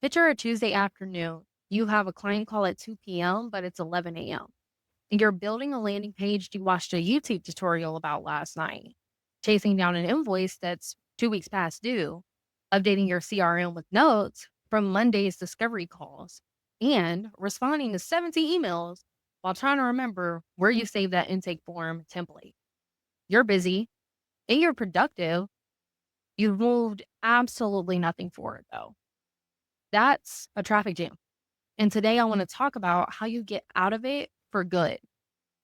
Picture a Tuesday afternoon. You have a client call at 2 p.m., but it's 11 a.m. And you're building a landing page you watched a YouTube tutorial about last night, chasing down an invoice that's 2 weeks past due, updating your CRM with notes from Monday's discovery calls, and responding to 70 emails while trying to remember where you saved that intake form template. You're busy and you're productive. You've moved absolutely nothing forward, though. That's a traffic jam. And today I want to talk about how you get out of it for good.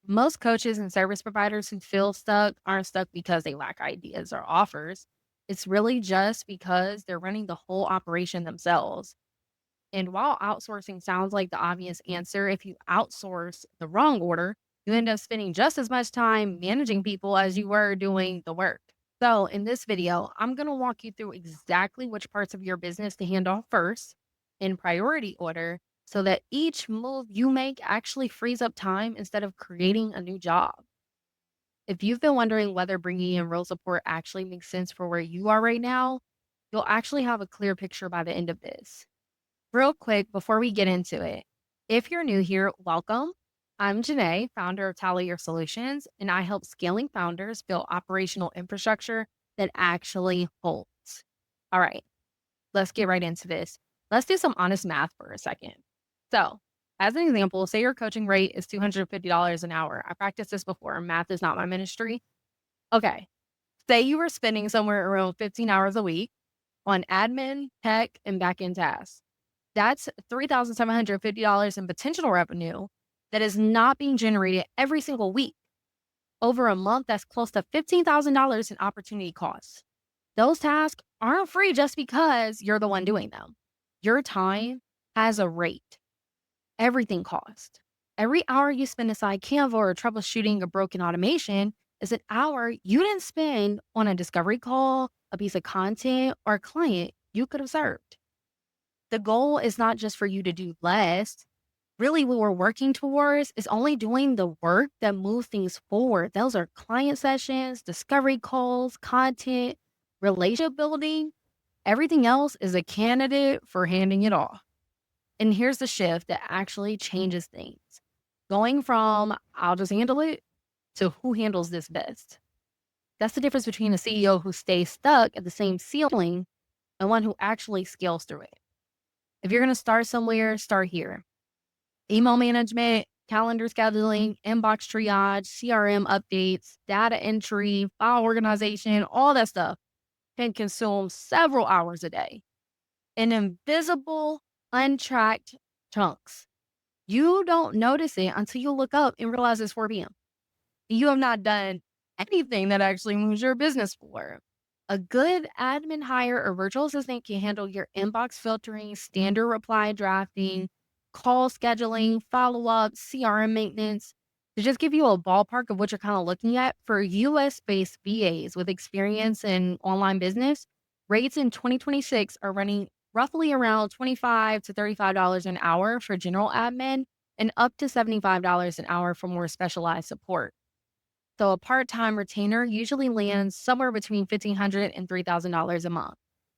Most coaches and service providers who feel stuck aren't stuck because they lack ideas or offers. It's really just because they're running the whole operation themselves. And while outsourcing sounds like the obvious answer, if you outsource the wrong order, you end up spending just as much time managing people as you were doing the work. So, in this video, I'm going to walk you through exactly which parts of your business to hand off first in priority order so that each move you make actually frees up time instead of creating a new job. If you've been wondering whether bringing in real support actually makes sense for where you are right now, you'll actually have a clear picture by the end of this. Real quick before we get into it, if you're new here, welcome. I'm Janee, founder of Talley Solutions, and I help scaling founders build operational infrastructure that actually holds. All right, let's get right into this. Let's do some honest math for a second. So, as an example, say your coaching rate is $250 an hour. I practiced this before. Math is not my ministry. Okay. Say you were spending somewhere around 15 hours a week on admin, tech, and backend tasks. That's $3,750 in potential revenue that is not being generated every single week. Over a month, that's close to $15,000 in opportunity costs. Those tasks aren't free just because you're the one doing them. Your time has a rate. Everything costs. Every hour you spend inside Canva or troubleshooting a broken automation is an hour you didn't spend on a discovery call, a piece of content, or a client you could have served. The goal is not just for you to do less. Really, what we're working towards is only doing the work that moves things forward. Those are client sessions, discovery calls, content, relationship building. Everything else is a candidate for handing it off. And here's the shift that actually changes things going from I'll just handle it to who handles this best. That's the difference between a CEO who stays stuck at the same ceiling and one who actually scales through it. If you're going to start somewhere, start here. Email management, calendar scheduling, inbox triage, CRM updates, data entry, file organization, all that stuff can consume several hours a day in invisible, untracked chunks. You don't notice it until you look up and realize it's 4 p.m. You have not done anything that actually moves your business forward. A good admin hire or virtual assistant can handle your inbox filtering, standard reply drafting, call scheduling, follow up, CRM maintenance. To just give you a ballpark of what you're kind of looking at, for US based VAs with experience in online business, rates in 2026 are running roughly around $25 to $35 an hour for general admin and up to $75 an hour for more specialized support. So a part-time retainer usually lands somewhere between $1,500 and $3,000 a month.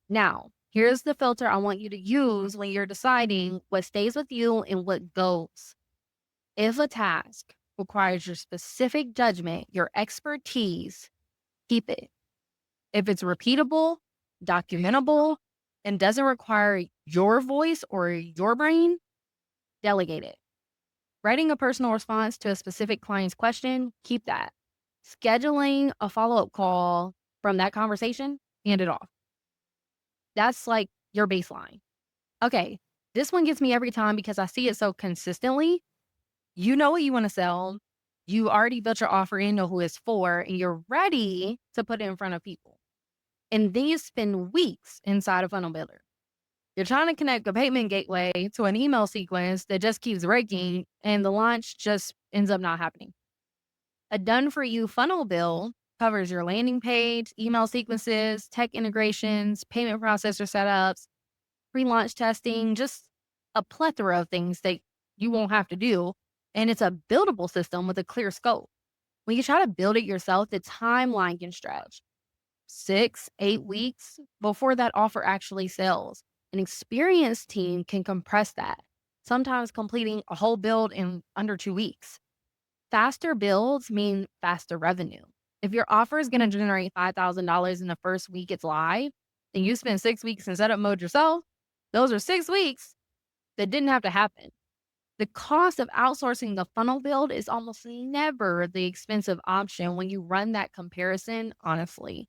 Now, here's the filter I want you to use when you're deciding what stays with you and what goes. If a task requires your specific judgment, your expertise, keep it. If it's repeatable, documentable, and doesn't require your voice or your brain, delegate it. Writing a personal response to a specific client's question, keep that. Scheduling a follow-up call from that conversation, hand it off. That's like your baseline. Okay, this one gets me every time because I see it so consistently. You know what you want to sell. You already built your offer in, know who it's for, and you're ready to put it in front of people. And then you spend weeks inside a funnel builder. You're trying to connect a payment gateway to an email sequence that just keeps breaking, and the launch just ends up not happening. A done for you funnel build covers your landing page, email sequences, tech integrations, payment processor setups, pre launch testing, just a plethora of things that you won't have to do. And it's a buildable system with a clear scope. When you try to build it yourself, the timeline can stretch 6, 8 weeks before that offer actually sells. An experienced team can compress that, sometimes completing a whole build in under 2 weeks. Faster builds mean faster revenue. If your offer is going to generate $5,000 in the first week it's live, and you spend 6 weeks in setup mode yourself, those are 6 weeks that didn't have to happen. The cost of outsourcing the funnel build is almost never the expensive option when you run that comparison honestly.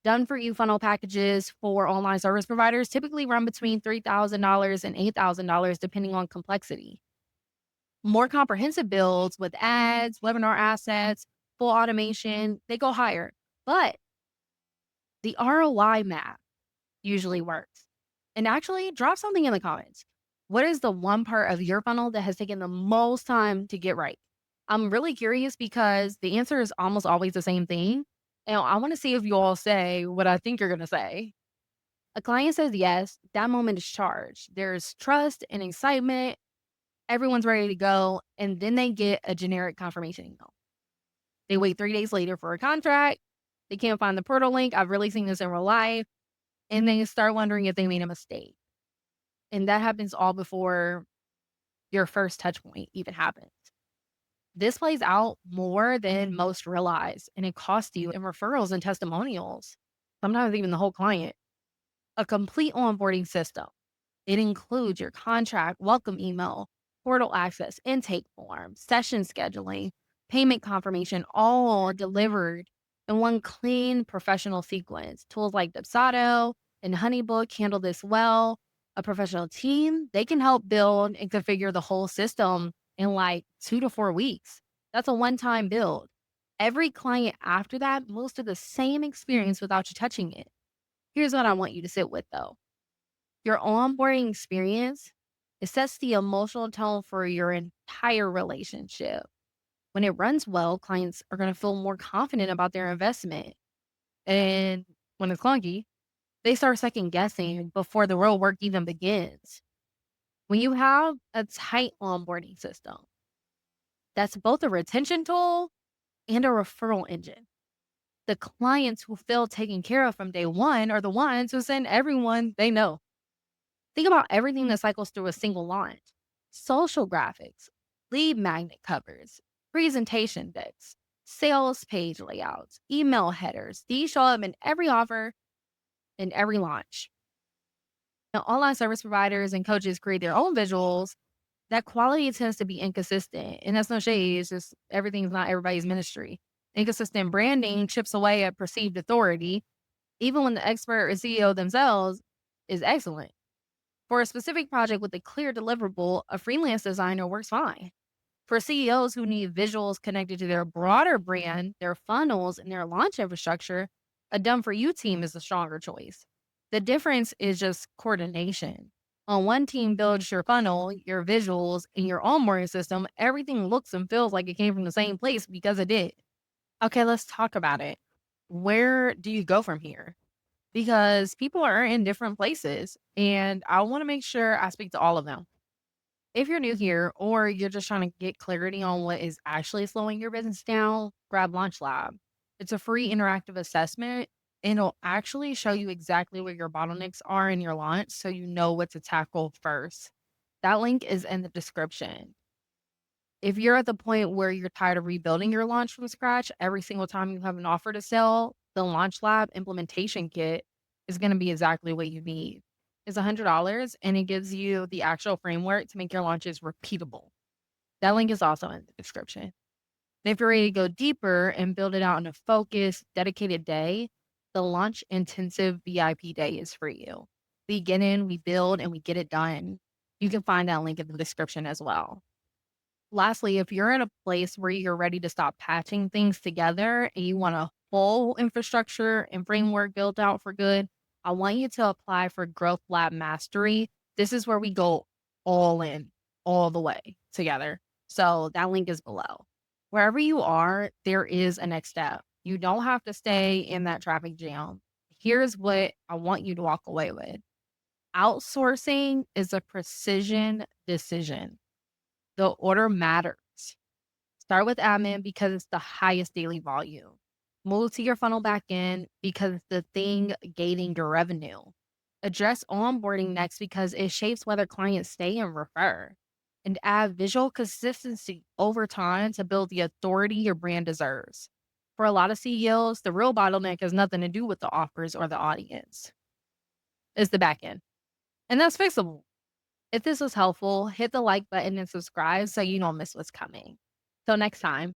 Done for you funnel packages for online service providers typically run between $3,000 and $8,000 depending on complexity. More comprehensive builds with ads, webinar assets, full automation, they go higher. But the ROI math usually works. And actually, drop something in the comments. What is the one part of your funnel that has taken the most time to get right? I'm really curious because the answer is almost always the same thing. And I want to see if you all say what I think you're going to say. A client says yes, that moment is charged. There's trust and excitement. Everyone's ready to go. And then they get a generic confirmation email. They wait 3 days later for a contract. They can't find the portal link. I've really seen this in real life. And they start wondering if they made a mistake. And that happens all before your first touch point even happens. This plays out more than most realize, and it costs you in referrals and testimonials, sometimes even the whole client. A complete onboarding system. It includes your contract, welcome email, portal access, intake form, session scheduling, payment confirmation, all delivered in one clean professional sequence. Tools like Dubsado and Honeybook handle this well. A professional team, they can help build and configure the whole system in like 2 to 4 weeks. That's a one-time build. Every client after that moves to the same experience without you touching it. Here's what I want you to sit with though. Your onboarding experience, it sets the emotional tone for your entire relationship. When it runs well, clients are going to feel more confident about their investment. And when it's clunky, they start second guessing before the real work even begins. When you have a tight onboarding system, that's both a retention tool and a referral engine. The clients who feel taken care of from day one are the ones who send everyone they know. Think about everything that cycles through a single launch: social graphics, lead magnet covers, presentation decks, sales page layouts, email headers. These show up in every offer and every launch. Now, online service providers and coaches create their own visuals. That quality tends to be inconsistent. And that's no shade, it's just everything's not everybody's ministry. Inconsistent branding chips away at perceived authority, even when the expert or CEO themselves is excellent. For a specific project with a clear deliverable, a freelance designer works fine. For CEOs who need visuals connected to their broader brand, their funnels, and their launch infrastructure, a done for you team is the stronger choice. The difference is just coordination. On one team builds your funnel, your visuals, and your onboarding system, everything looks and feels like it came from the same place because it did. Okay, let's talk about it. Where do you go from here? Because people are in different places, and I want to make sure I speak to all of them. If you're new here or you're just trying to get clarity on what is actually slowing your business down, grab Launch Lab. It's a free interactive assessment and it'll actually show you exactly where your bottlenecks are in your launch so you know what to tackle first. That link is in the description. If you're at the point where you're tired of rebuilding your launch from scratch every single time you have an offer to sell, the Launch Lab implementation kit is going to be exactly what you need. It's $100 and it gives you the actual framework to make your launches repeatable. That link is also in the description. And if you're ready to go deeper and build it out in a focused, dedicated day, the Launch Intensive VIP Day is for you. We get in, we build, and we get it done. You can find that link in the description as well. Lastly, if you're in a place where you're ready to stop patching things together and you want a full infrastructure and framework built out for good, I want you to apply for Growth Lab Mastery. This is where we go all in, all the way together. So that link is below. Wherever you are, there is a next step. You don't have to stay in that traffic jam. Here's what I want you to walk away with. Outsourcing is a precision decision. The order matters. Start with admin because it's the highest daily volume. Move to your funnel backend because it's the thing gating your revenue. Address onboarding next because it shapes whether clients stay and refer. And add visual consistency over time to build the authority your brand deserves. For a lot of CEOs, the real bottleneck has nothing to do with the offers or the audience. It's the back end. And that's fixable. If this was helpful, hit the like button and subscribe so you don't miss what's coming. Till next time.